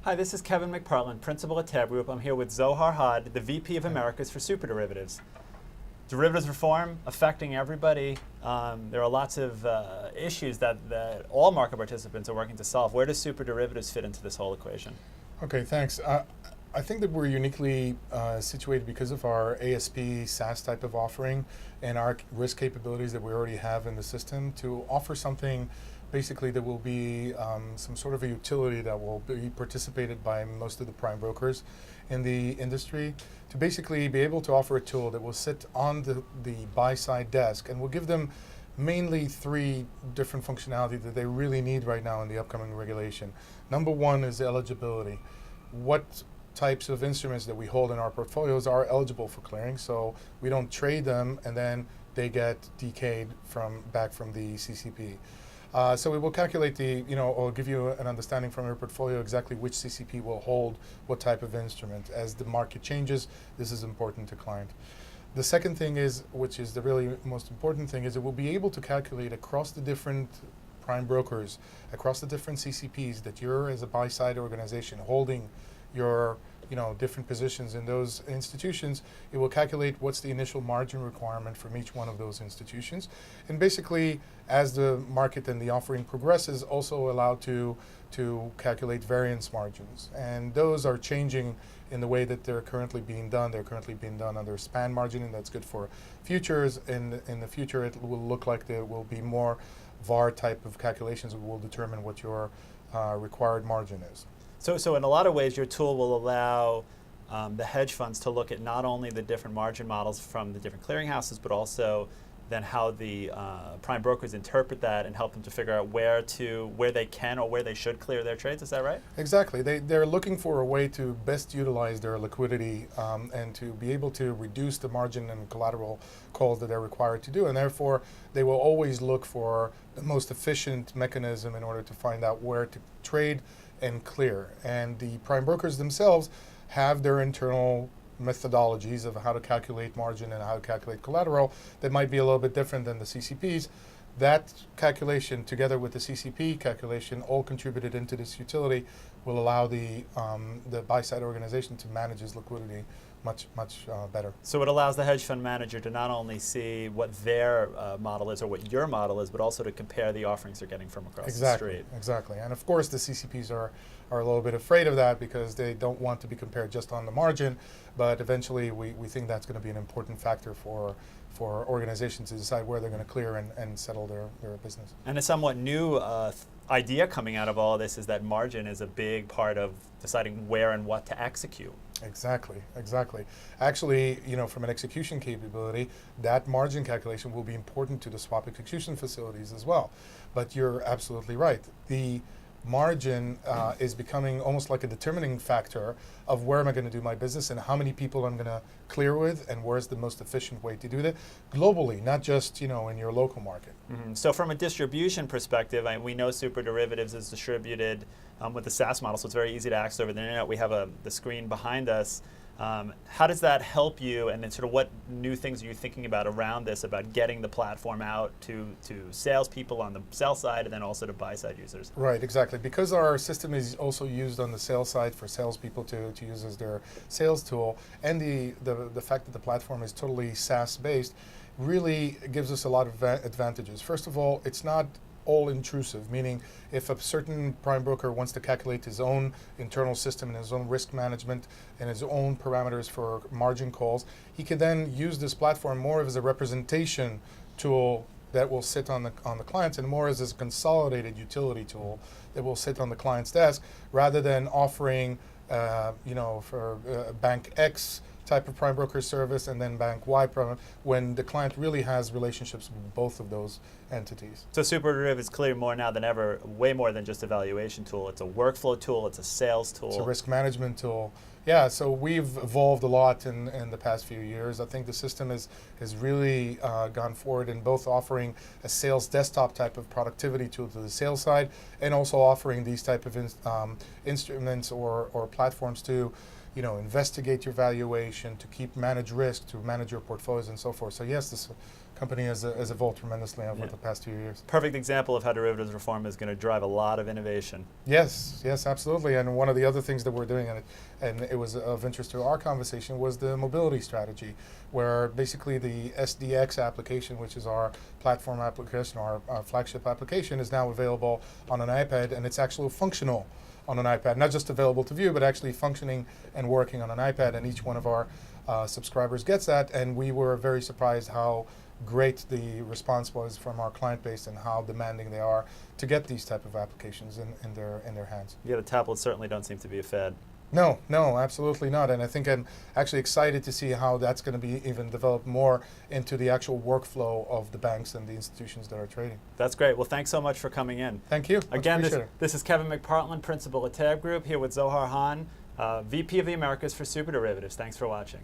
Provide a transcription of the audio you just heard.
Hi, this is Kevin McParland, Principal at TABB Group. I'm here with Zohar Hod, the VP of Americas for SuperDerivatives. Derivatives reform affecting everybody. There are lots of issues that all market participants are working to solve. Where does SuperDerivatives fit into this whole equation? Okay, thanks. I think that we're uniquely situated because of our ASP SaaS type of offering and our risk capabilities that we already have in the system to offer something basically that will be some sort of a utility that will be participated by most of the prime brokers in the industry to basically be able to offer a tool that will sit on the buy side desk and will give them mainly three different functionality that they really need right now in the upcoming regulation. Number one is eligibility. What types of instruments that we hold in our portfolios are eligible for clearing, so we don't trade them and then they get decayed back from the CCP. So we will calculate or give you an understanding from your portfolio exactly which CCP will hold what type of instrument. As the market changes, this is important to client. The second thing is, which is the really most important thing, is it will be able to calculate across the different prime brokers, across the different CCPs that you're as a buy-side organization holding your different positions in those institutions. It will calculate what's the initial margin requirement from each one of those institutions. And basically, as the market and the offering progresses, also allowed to calculate variance margins. And those are changing in the way that they're currently being done. They're currently being done under span margin, and that's good for futures. In the future, it will look like there will be more VAR type of calculations that will determine what your required margin is. So in a lot of ways, your tool will allow the hedge funds to look at not only the different margin models from the different clearinghouses, but also then how the prime brokers interpret that and help them to figure out where they can or where they should clear their trades. Is that right? Exactly. They're looking for a way to best utilize their liquidity and to be able to reduce the margin and collateral calls that they're required to do. And therefore, they will always look for the most efficient mechanism in order to find out where to trade and clear. And the prime brokers themselves have their internal methodologies of how to calculate margin and how to calculate collateral that might be a little bit different than the CCPs. That calculation, together with the CCP calculation, all contributed into this utility, will allow the buy-side organization to manage its liquidity much better. So it allows the hedge fund manager to not only see what their model is or what your model is, but also to compare the offerings they're getting from across the street. Exactly. And of course, the CCPs are a little bit afraid of that because they don't want to be compared just on the margin, but eventually we think that's going to be an important factor for organizations to decide where they're going to clear and settle their business. And a somewhat new idea coming out of all of this is that margin is a big part of deciding where and what to execute. Exactly. Actually, from an execution capability, that margin calculation will be important to the swap execution facilities as well. But you're absolutely right. The margin is becoming almost like a determining factor of where am I going to do my business and how many people I'm going to clear with and where's the most efficient way to do that globally, not just in your local market. Mm-hmm. So from a distribution perspective, we know SuperDerivatives is distributed with the SaaS model, so it's very easy to access over the internet. We have the screen behind us. How does that help you, and then sort of what new things are you thinking about around this, about getting the platform out to salespeople on the sell side and then also to buy side users? Right, exactly. Because our system is also used on the sales side for salespeople to use as their sales tool, and the fact that the platform is totally SaaS based really gives us a lot of advantages. First of all, it's not all intrusive, meaning if a certain prime broker wants to calculate his own internal system and his own risk management and his own parameters for margin calls, he can then use this platform more as a representation tool that will sit on the clients and more as a consolidated utility tool that will sit on the client's desk rather than offering for bank X type of prime broker service and then bank Y when the client really has relationships with both of those entities. So SuperDerivatives is clearly more now than ever, way more than just a valuation tool. It's a workflow tool, it's a sales tool. It's a risk management tool. Yeah, so we've evolved a lot in the past few years. I think the system has really gone forward in both offering a sales desktop type of productivity tool to the sales side and also offering these type of instruments or platforms to investigate your valuation, to manage risk, to manage your portfolios and so forth. So yes, this company has evolved tremendously over the past few years. Perfect example of how derivatives reform is going to drive a lot of innovation. Yes, absolutely. And one of the other things that we're doing, and it was of interest to our conversation, was the mobility strategy, where basically the SDX application, which is our platform application, our flagship application, is now available on an iPad, and it's actually functional on an iPad, not just available to view, but actually functioning and working on an iPad, and each one of our subscribers gets that, and we were very surprised how great the response was from our client base and how demanding they are to get these type of applications in their hands. Yeah, the tablets certainly don't seem to be a fad. No, absolutely not. And I think I'm actually excited to see how that's going to be even developed more into the actual workflow of the banks and the institutions that are trading. That's great. Well, thanks so much for coming in. Thank you. Again, this is Kevin McPartland, Principal at TABB Group, here with Zohar Han, VP of the Americas for SuperDerivatives. Thanks for watching.